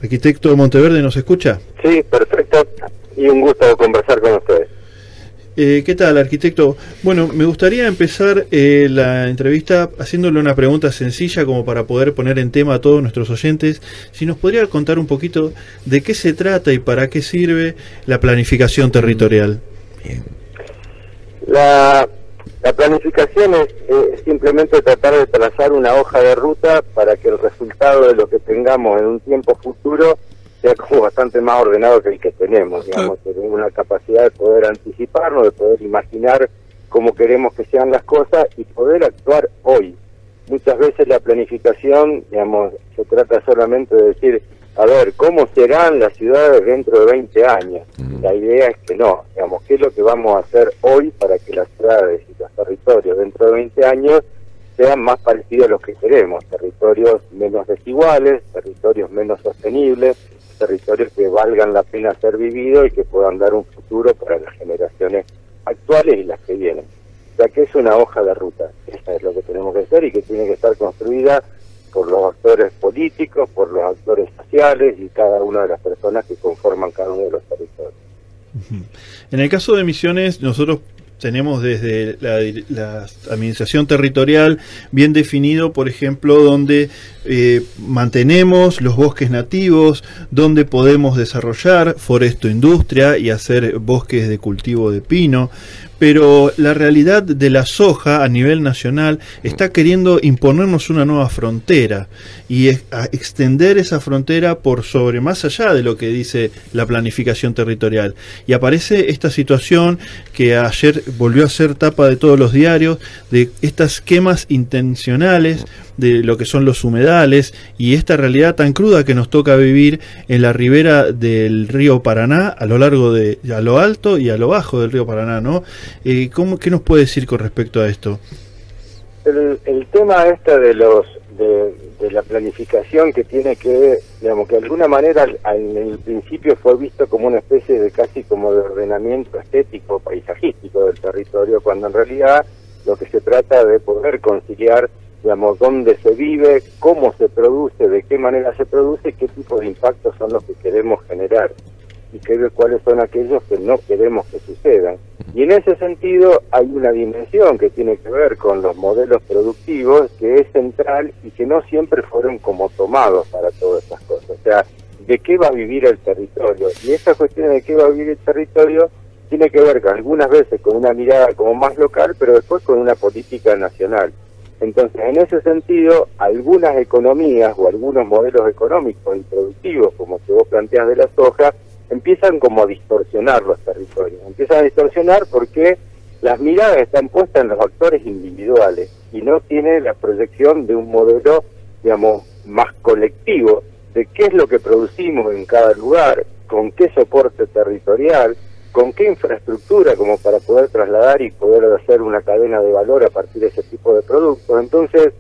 Arquitecto Monteverde, ¿nos escucha? Sí, perfecto. Y un gusto conversar con ustedes. ¿Qué tal, arquitecto? Bueno, me gustaría empezar la entrevista haciéndole una pregunta sencilla como para poder poner en tema a todos nuestros oyentes. Si nos podría contar un poquito de qué se trata y para qué sirve la planificación territorial. Bien. La planificación es simplemente tratar de trazar una hoja de ruta para que el resultado de lo que tengamos en un tiempo futuro sea como bastante más ordenado que el que tenemos, digamos, tener una capacidad de poder anticiparnos, de poder imaginar cómo queremos que sean las cosas y poder actuar hoy. Muchas veces la planificación, digamos, se trata solamente de decir, a ver, ¿cómo serán las ciudades dentro de 20 años? La idea es que no, digamos, ¿qué es lo que vamos a hacer hoy para que las ciudades y los territorios dentro de 20 años sean más parecidos a los que queremos? Territorios menos desiguales, territorios menos sostenibles, territorios que valgan la pena ser vividos y que puedan dar un futuro para las generaciones actuales y las que vienen. O sea que es una hoja de ruta, eso es lo que tenemos que hacer y que tiene que estar construida por los actores políticos, por los actores sociales y cada una de las personas que conforman cada uno de los territorios. En el caso de Misiones, nosotros tenemos desde la administración territorial bien definido, por ejemplo, donde mantenemos los bosques nativos, donde podemos desarrollar foresto-industria y hacer bosques de cultivo de pino, pero la realidad de la soja a nivel nacional está queriendo imponernos una nueva frontera y extender esa frontera por sobre, más allá de lo que dice la planificación territorial. Y aparece esta situación que ayer volvió a ser tapa de todos los diarios, de estas quemas intencionales de lo que son los humedales y esta realidad tan cruda que nos toca vivir en la ribera del río Paraná, a lo largo de, a lo alto y a lo bajo del río Paraná, ¿no? ¿Qué nos puede decir con respecto a esto? El tema de la planificación que tiene que, digamos, que de alguna manera en el principio fue visto como una especie de casi como de ordenamiento estético, paisajístico del territorio, cuando en realidad lo que se trata de poder conciliar, digamos, dónde se vive, cómo se produce, de qué manera se produce, qué tipo de impactos son los que queremos generar y cuáles son aquellos que no queremos que sucedan. Y en ese sentido hay una dimensión que tiene que ver con los modelos productivos que es central y que no siempre fueron como tomados para todas estas cosas. O sea, ¿de qué va a vivir el territorio? Y esa cuestión de qué va a vivir el territorio tiene que ver con, algunas veces con una mirada como más local, pero después con una política nacional. Entonces, en ese sentido, algunas economías o algunos modelos económicos y productivos, como que vos planteás de la soja, empiezan como a distorsionar los territorios. Empiezan a distorsionar porque las miradas están puestas en los actores individuales y no tiene la proyección de un modelo, digamos, más colectivo de qué es lo que producimos en cada lugar, con qué soporte territorial, con qué infraestructura como para poder trasladar y poder hacer una cadena de valor a partir de ese tipo de productos. Entonces,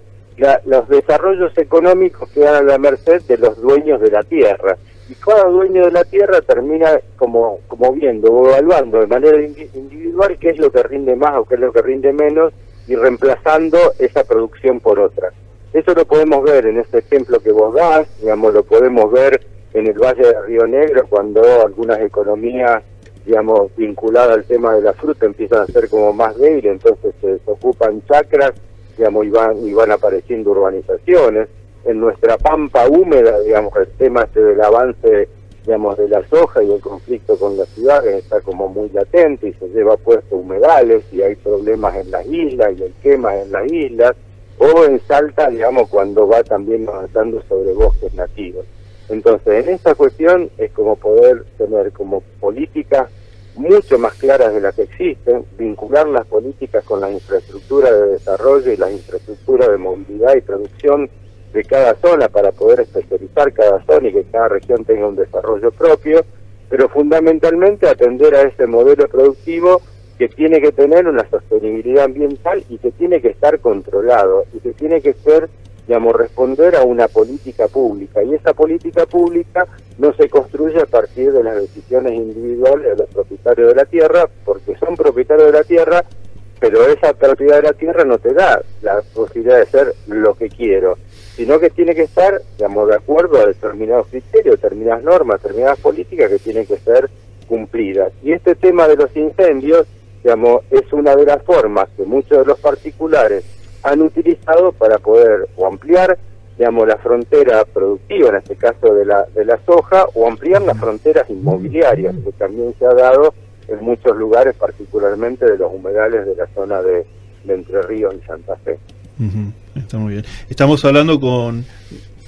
los desarrollos económicos quedan a la merced de los dueños de la tierra. Y cada dueño de la tierra termina como viendo o evaluando de manera individual qué es lo que rinde más o qué es lo que rinde menos y reemplazando esa producción por otra. Eso lo podemos ver en este ejemplo que vos das, digamos, lo podemos ver en el Valle de Río Negro cuando algunas economías, digamos, vinculadas al tema de la fruta empiezan a ser como más débiles, entonces se ocupan chacras, digamos, y van apareciendo urbanizaciones. En nuestra pampa húmeda, digamos, el tema del avance, digamos, de la soja y el conflicto con las ciudades está como muy latente y se lleva puesto humedales y hay problemas en las islas y hay quemas en las islas, o en Salta, digamos, cuando va también avanzando sobre bosques nativos. Entonces, en esta cuestión es como poder tener como políticas mucho más claras de las que existen, vincular las políticas con las infraestructuras de desarrollo y las infraestructuras de movilidad y producción de cada zona para poder especializar cada zona y que cada región tenga un desarrollo propio, pero fundamentalmente atender a ese modelo productivo que tiene que tener una sostenibilidad ambiental y que tiene que estar controlado y que tiene que ser, digamos, responder a una política pública, y esa política pública no se construye a partir de las decisiones individuales de los propietarios de la tierra, porque son propietarios de la tierra, pero esa propiedad de la tierra no te da la posibilidad de ser lo que quiero, sino que tiene que estar, digamos, de acuerdo a determinados criterios, determinadas normas, determinadas políticas que tienen que ser cumplidas. Y este tema de los incendios, digamos, es una de las formas que muchos de los particulares han utilizado para poder o ampliar, digamos, la frontera productiva, en este caso de la soja, o ampliar las fronteras inmobiliarias, que también se ha dado en muchos lugares, particularmente de los humedales de la zona de Entre Ríos y Santa Fe. Está muy bien. Estamos hablando con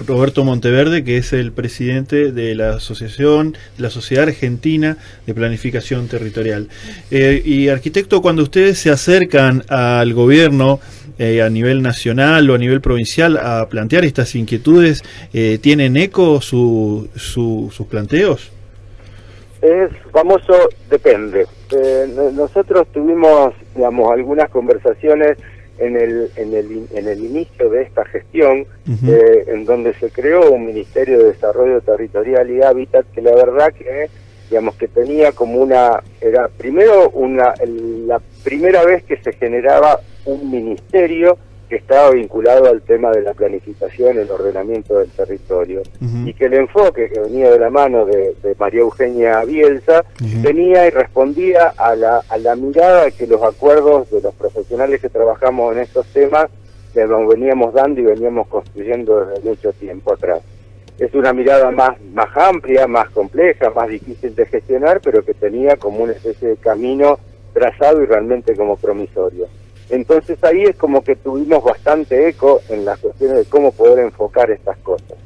Roberto Monteverde, que es el presidente de la asociación, de la Sociedad Argentina de Planificación Territorial. Y arquitecto, cuando ustedes se acercan al gobierno a nivel nacional o a nivel provincial a plantear estas inquietudes, ¿tienen eco sus planteos? Es famoso, depende. Nosotros tuvimos, digamos, algunas conversaciones en el inicio de esta gestión, en donde se creó un Ministerio de Desarrollo Territorial y Hábitat, que la verdad que, digamos, que tenía como era primero la primera vez que se generaba un ministerio que estaba vinculado al tema de la planificación, el ordenamiento del territorio, y que el enfoque que venía de la mano de María Eugenia Bielsa venía y respondía a la mirada que los acuerdos de los profesionales que trabajamos en estos temas nos veníamos dando y veníamos construyendo desde mucho tiempo atrás. Es una mirada más amplia, más compleja, más difícil de gestionar, pero que tenía como una especie de camino trazado y realmente como promisorio. Entonces ahí es como que tuvimos bastante eco en las cuestiones de cómo poder enfocar estas cosas.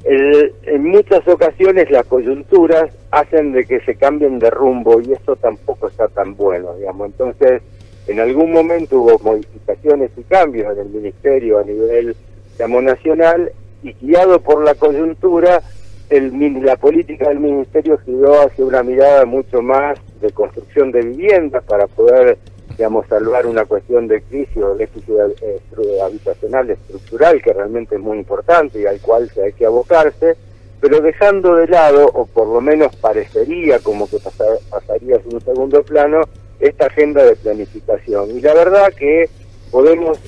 En muchas ocasiones las coyunturas hacen de que se cambien de rumbo y eso tampoco está tan bueno, digamos. Entonces, en algún momento hubo modificaciones y cambios en el ministerio a nivel, digamos, nacional, y guiado por la coyuntura, la política del ministerio giró hacia una mirada mucho más de construcción de viviendas para poder, digamos, salvar una cuestión de crisis o déficit habitacional estructural que realmente es muy importante y al cual se hay que abocarse, pero dejando de lado, o por lo menos parecería como que pasaría a un segundo plano, esta agenda de planificación. Y la verdad que podemos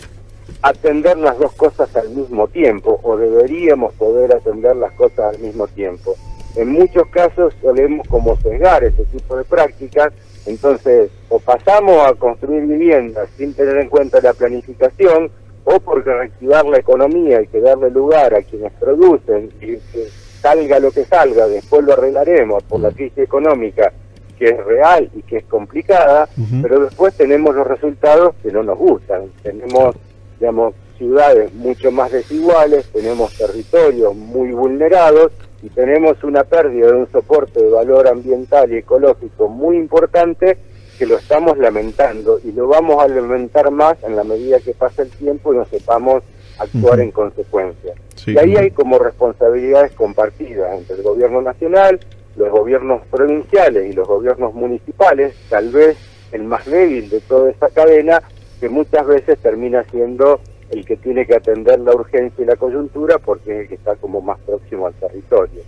atender las dos cosas al mismo tiempo, o deberíamos poder atender las cosas al mismo tiempo. En muchos casos solemos como sesgar ese tipo de prácticas. Entonces, o pasamos a construir viviendas sin tener en cuenta la planificación, o porque reactivar la economía y que darle lugar a quienes producen y que salga lo que salga, después lo arreglaremos por la crisis económica, que es real y que es complicada, pero después tenemos los resultados que no nos gustan. Tenemos, digamos, ciudades mucho más desiguales, tenemos territorios muy vulnerados, y tenemos una pérdida de un soporte de valor ambiental y ecológico muy importante que lo estamos lamentando y lo vamos a lamentar más en la medida que pasa el tiempo y no sepamos actuar en consecuencia. Sí, y ahí hay como responsabilidades compartidas entre el gobierno nacional, los gobiernos provinciales y los gobiernos municipales, tal vez el más débil de toda esta cadena, que muchas veces termina siendo el que tiene que atender la urgencia y la coyuntura porque es el que está como más próximo al territorio.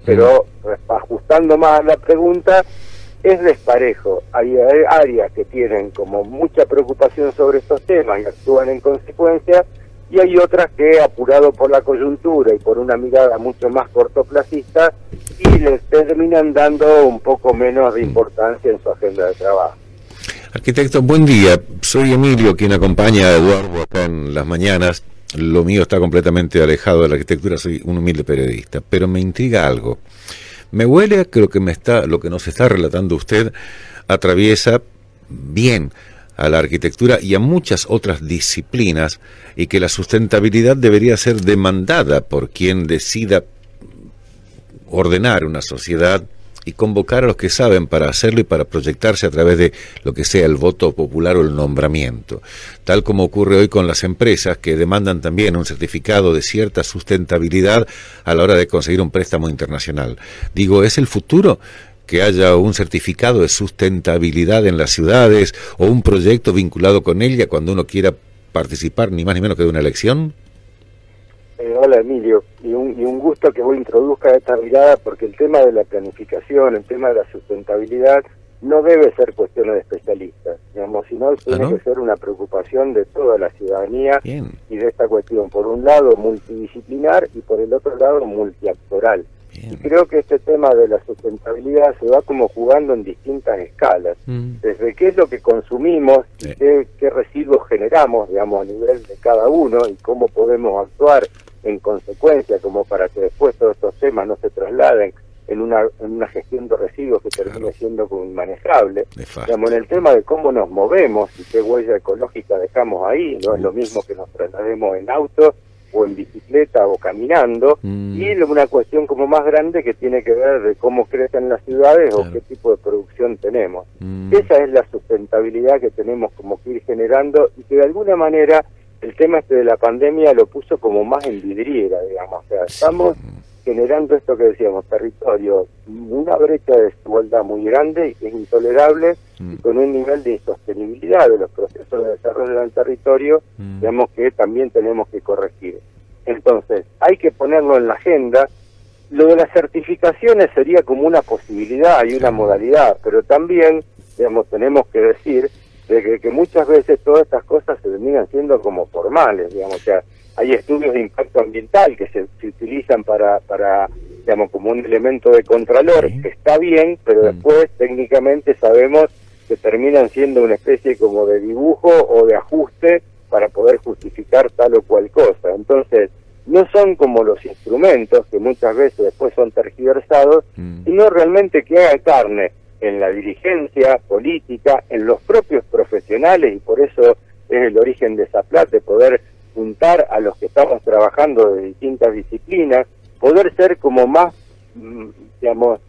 Pero ajustando más a la pregunta, es desparejo. Hay áreas que tienen como mucha preocupación sobre estos temas y actúan en consecuencia, y hay otras que, apurado por la coyuntura y por una mirada mucho más cortoplacista, y les terminan dando un poco menos de importancia en su agenda de trabajo. Arquitecto, buen día. Soy Emilio, quien acompaña a Eduardo acá en las mañanas. Lo mío está completamente alejado de la arquitectura, soy un humilde periodista, pero me intriga algo. Me huele a que lo que nos está relatando usted atraviesa bien a la arquitectura y a muchas otras disciplinas, y que la sustentabilidad debería ser demandada por quien decida ordenar una sociedad y convocar a los que saben para hacerlo y para proyectarse a través de lo que sea el voto popular o el nombramiento, tal como ocurre hoy con las empresas que demandan también un certificado de cierta sustentabilidad a la hora de conseguir un préstamo internacional. Digo, ¿es el futuro que haya un certificado de sustentabilidad en las ciudades o un proyecto vinculado con ella cuando uno quiera participar ni más ni menos que de una elección? Hola Emilio, y un gusto que vos introduzcas esta mirada, porque el tema de la planificación, el tema de la sustentabilidad no debe ser cuestión de especialistas, digamos, sino tiene que ser una preocupación de toda la ciudadanía. Bien. Y de esta cuestión, por un lado multidisciplinar y por el otro lado multiactoral. Bien. Y creo que este tema de la sustentabilidad se va como jugando en distintas escalas, desde qué es lo que consumimos y qué residuos generamos, digamos, a nivel de cada uno, y cómo podemos actuar en consecuencia, como para que después todos estos temas no se trasladen en una gestión de residuos que termine siendo como inmanejable. Digamos, en el tema de cómo nos movemos y qué huella ecológica dejamos ahí, no es lo mismo que nos traslademos en auto o en bicicleta o caminando, y una cuestión como más grande que tiene que ver de cómo crecen las ciudades o qué tipo de producción tenemos. Esa es la sustentabilidad que tenemos como que ir generando, y que de alguna manera el tema de la pandemia lo puso como más en vidriera, digamos. O sea, estamos generando esto que decíamos, territorio, una brecha de desigualdad muy grande y que es intolerable, y con un nivel de insostenibilidad de los procesos de desarrollo del territorio, digamos, que también tenemos que corregir. Entonces, hay que ponerlo en la agenda. Lo de las certificaciones sería como una posibilidad y una modalidad, pero también, digamos, tenemos que decir de que muchas veces todas estas cosas se terminan siendo como formales, digamos. O sea, hay estudios de impacto ambiental que se utilizan para digamos, como un elemento de contralor, que está bien, pero después técnicamente sabemos que terminan siendo una especie como de dibujo o de ajuste para poder justificar tal o cual cosa. Entonces, no son como los instrumentos, que muchas veces después son tergiversados, sino realmente que haga carne en la dirigencia política, en los propios profesionales, y por eso es el origen de Zaplat, de poder juntar a los que estamos trabajando de distintas disciplinas, poder ser como más, digamos,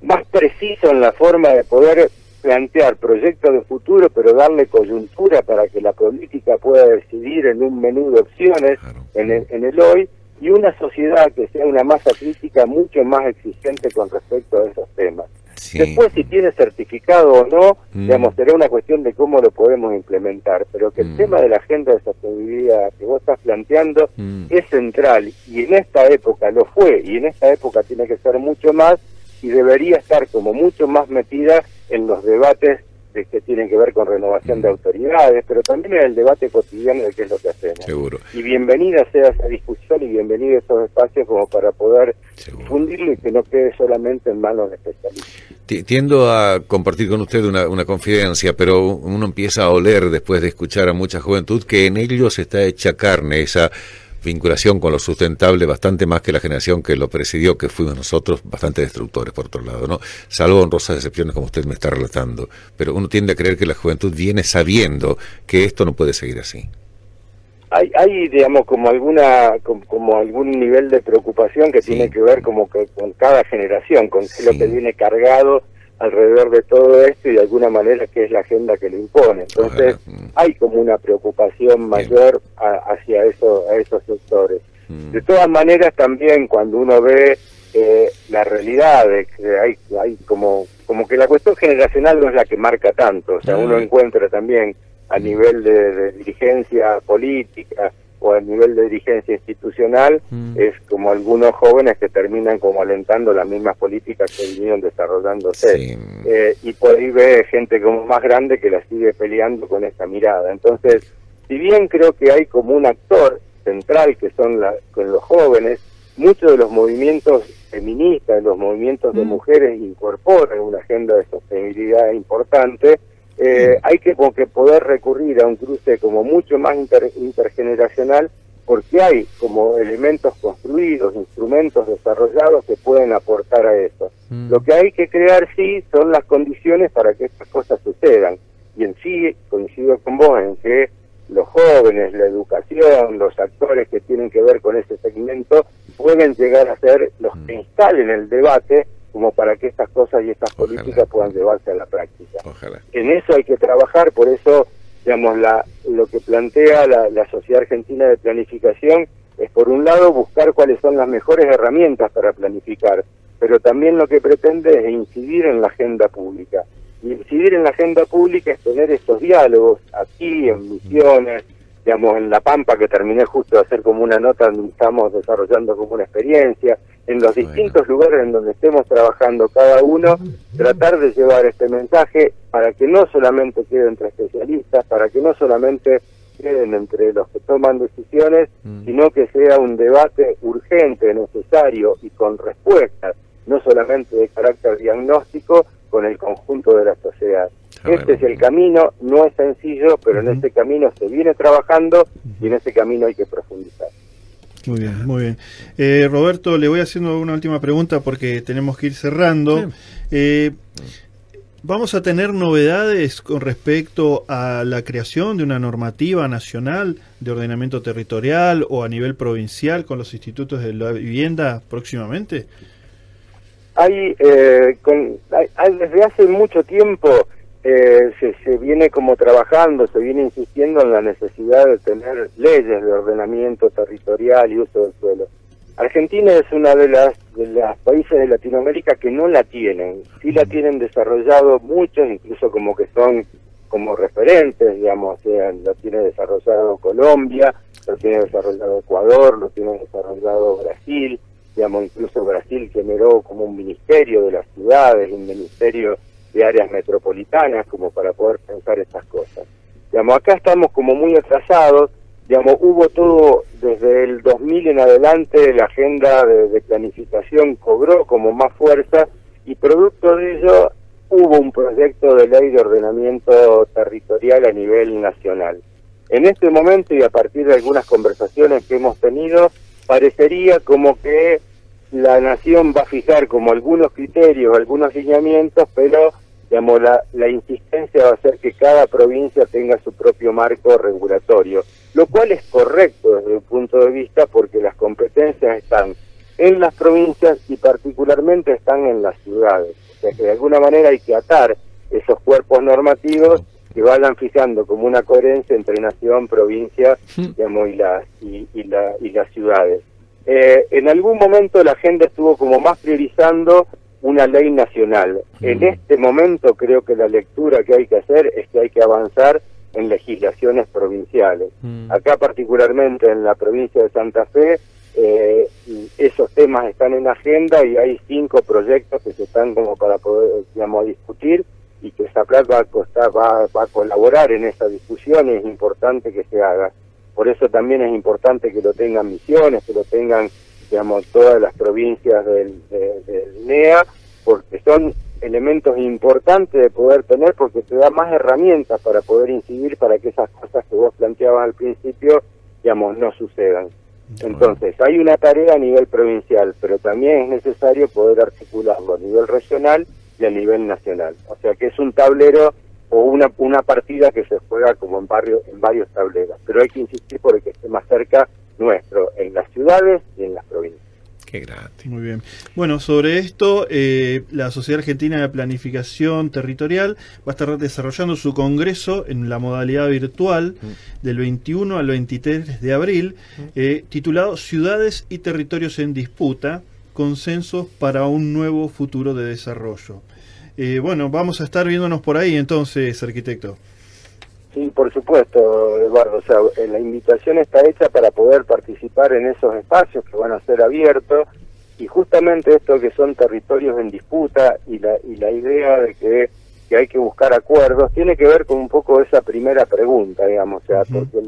más preciso en la forma de poder plantear proyectos de futuro, pero darle coyuntura para que la política pueda decidir en un menú de opciones en el hoy, y una sociedad que sea una masa crítica mucho más exigente con respecto a esos temas. Después, si tiene certificado o no, digamos, será una cuestión de cómo lo podemos implementar, pero que el tema de la agenda de sostenibilidad que vos estás planteando es central, y en esta época lo fue, y en esta época tiene que ser mucho más, y debería estar como mucho más metida en los debates que tienen que ver con renovación de autoridades, pero también en el debate cotidiano de qué es lo que hacemos. Seguro. Y bienvenida sea esa discusión y bienvenidos esos espacios como para poder difundirlo y que no quede solamente en manos de especialistas. Tiendo a compartir con usted una confidencia, pero uno empieza a oler, después de escuchar a mucha juventud, que en ellos está hecha carne esa vinculación con lo sustentable, bastante más que la generación que lo presidió, que fuimos nosotros, bastante destructores, por otro lado, ¿no? Salvo honrosas excepciones como usted me está relatando. Pero uno tiende a creer que la juventud viene sabiendo que esto no puede seguir así. Hay digamos, como algún nivel de preocupación que tiene que ver como que con cada generación, con qué es lo que viene cargado alrededor de todo esto, y de alguna manera que es la agenda que lo impone. Entonces hay como una preocupación mayor hacia esos sectores. De todas maneras, también cuando uno ve la realidad de que hay como que la cuestión generacional no es la que marca tanto, o sea, uno encuentra también a nivel de dirigencia política o a nivel de dirigencia institucional, es como algunos jóvenes que terminan como alentando las mismas políticas que vinieron desarrollándose. Y por ahí ve gente como más grande que la sigue peleando con esa mirada. Entonces, si bien creo que hay como un actor central que son con los jóvenes, muchos de los movimientos feministas, los movimientos de mujeres incorporan una agenda de sostenibilidad importante. Hay que poder recurrir a un cruce como mucho más intergeneracional, porque hay como elementos construidos, instrumentos desarrollados que pueden aportar a eso. Lo que hay que crear sí son las condiciones para que estas cosas sucedan, y en sí coincido con vos en que los jóvenes, la educación, los actores que tienen que ver con ese segmento pueden llegar a ser los que instalen el debate como para que estas cosas y estas políticas puedan llevarse a la práctica. En eso hay que trabajar, por eso, digamos, lo que plantea la Sociedad Argentina de Planificación es, por un lado, buscar cuáles son las mejores herramientas para planificar, pero también lo que pretende es incidir en la agenda pública. Y incidir en la agenda pública es tener estos diálogos aquí, en Misiones, digamos, en La Pampa, que terminé justo de hacer como una nota donde estamos desarrollando como una experiencia, en los distintos lugares en donde estemos trabajando cada uno, tratar de llevar este mensaje para que no solamente quede entre especialistas, para que no solamente queden entre los que toman decisiones, sino que sea un debate urgente, necesario y con respuestas, no solamente de carácter diagnóstico, con el conjunto de la sociedad. Este es el camino, no es sencillo, pero en este camino se viene trabajando y en ese camino hay que profundizar. Muy bien, muy bien. Roberto, le voy haciendo una última pregunta porque tenemos que ir cerrando. Sí. ¿Vamos a tener novedades con respecto a la creación de una normativa nacional de ordenamiento territorial o a nivel provincial con los institutos de la vivienda próximamente? Desde hace mucho tiempo se viene como trabajando, se viene insistiendo en la necesidad de tener leyes de ordenamiento territorial y uso del suelo. Argentina es una de las países de Latinoamérica que no la tienen. Sí la tienen desarrollado muchos, incluso como que son como referentes, digamos, o sea, lo tiene desarrollado Colombia, lo tiene desarrollado Ecuador, lo tiene desarrollado Brasil, digamos, incluso Brasil generó como un ministerio de las ciudades, un ministerio de áreas metropolitanas, como para poder pensar estas cosas. Digamos, acá estamos como muy atrasados. Digamos, hubo todo, desde el 2000 en adelante, la agenda de planificación cobró como más fuerza y producto de ello hubo un proyecto de ley de ordenamiento territorial a nivel nacional. En este momento y a partir de algunas conversaciones que hemos tenido, parecería como que la nación va a fijar como algunos criterios, algunos lineamientos, pero digamos, la insistencia va a ser que cada provincia tenga su propio marco regulatorio, lo cual es correcto desde un punto de vista porque las competencias están en las provincias y particularmente están en las ciudades. O sea que de alguna manera hay que atar esos cuerpos normativos que vayan fijando como una coherencia entre nación, provincia, digamos, y las ciudades. En algún momento la agenda estuvo como más priorizando una ley nacional. En este momento creo que la lectura que hay que hacer es que hay que avanzar en legislaciones provinciales. Acá particularmente en la provincia de Santa Fe, esos temas están en agenda y hay 5 proyectos que se están como para poder, digamos, discutir y que SAPLAT va a colaborar en esa discusión y es importante que se haga. Por eso también es importante que lo tengan Misiones, que lo tengan, digamos, todas las provincias del NEA, porque son elementos importantes de poder tener, porque te da más herramientas para poder incidir para que esas cosas que vos planteabas al principio, digamos, no sucedan. Entonces, hay una tarea a nivel provincial, pero también es necesario poder articularlo a nivel regional y a nivel nacional. O sea que es un tablero o una partida que se juega como en varios tableros, pero hay que insistir por el que esté más cerca nuestro, en las ciudades y en las provincias. Qué grande. Muy bien. Bueno, sobre esto, la Sociedad Argentina de Planificación Territorial va a estar desarrollando su congreso en la modalidad virtual del 21 al 23 de abril, titulado Ciudades y Territorios en Disputa, consensos para un nuevo futuro de desarrollo. Bueno, vamos a estar viéndonos por ahí entonces, arquitecto. Sí, por supuesto, Eduardo. O sea, la invitación está hecha para poder participar en esos espacios que van a ser abiertos y justamente esto que son territorios en disputa y la idea de que hay que buscar acuerdos tiene que ver con un poco esa primera pregunta, digamos, o sea, porque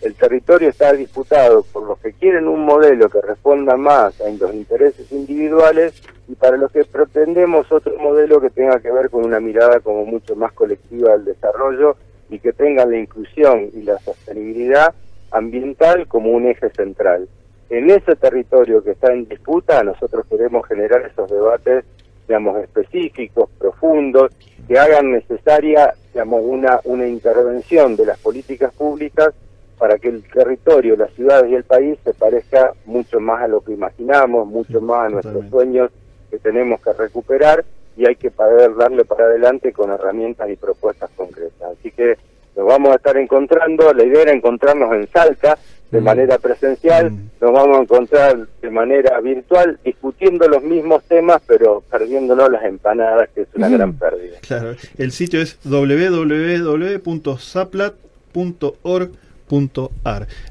el territorio está disputado por los que quieren un modelo que responda más a los intereses individuales y para los que pretendemos otro modelo que tenga que ver con una mirada como mucho más colectiva del desarrollo y que tengan la inclusión y la sostenibilidad ambiental como un eje central. En ese territorio que está en disputa, nosotros queremos generar esos debates, digamos, específicos, profundos, que hagan necesaria, digamos, una intervención de las políticas públicas para que el territorio, las ciudades y el país se parezca mucho más a lo que imaginamos, mucho más a nuestros sueños que tenemos que recuperar y hay que poder darle para adelante con herramientas y propuestas concretas. Así que nos vamos a estar encontrando, la idea era encontrarnos en Salta de manera presencial, nos vamos a encontrar de manera virtual, discutiendo los mismos temas, pero perdiéndonos las empanadas, que es una gran pérdida. Claro, el sitio es www.saplat.org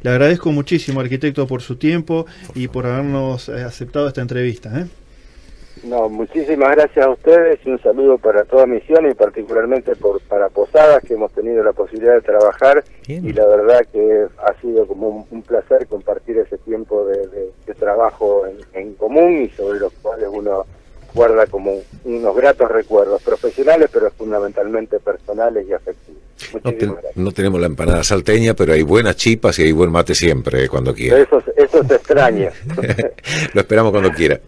Le agradezco muchísimo, arquitecto, por su tiempo y por habernos aceptado esta entrevista. No, muchísimas gracias a ustedes y un saludo para toda Misión y particularmente para Posadas, que hemos tenido la posibilidad de trabajar. Bien. Y la verdad que ha sido como un placer compartir ese tiempo de trabajo en común y sobre los cuales uno guarda como unos gratos recuerdos profesionales, pero fundamentalmente personales y afectivos. No tenemos la empanada salteña, pero hay buenas chipas y hay buen mate siempre, cuando quiera. Eso se extraña. Lo esperamos cuando quiera.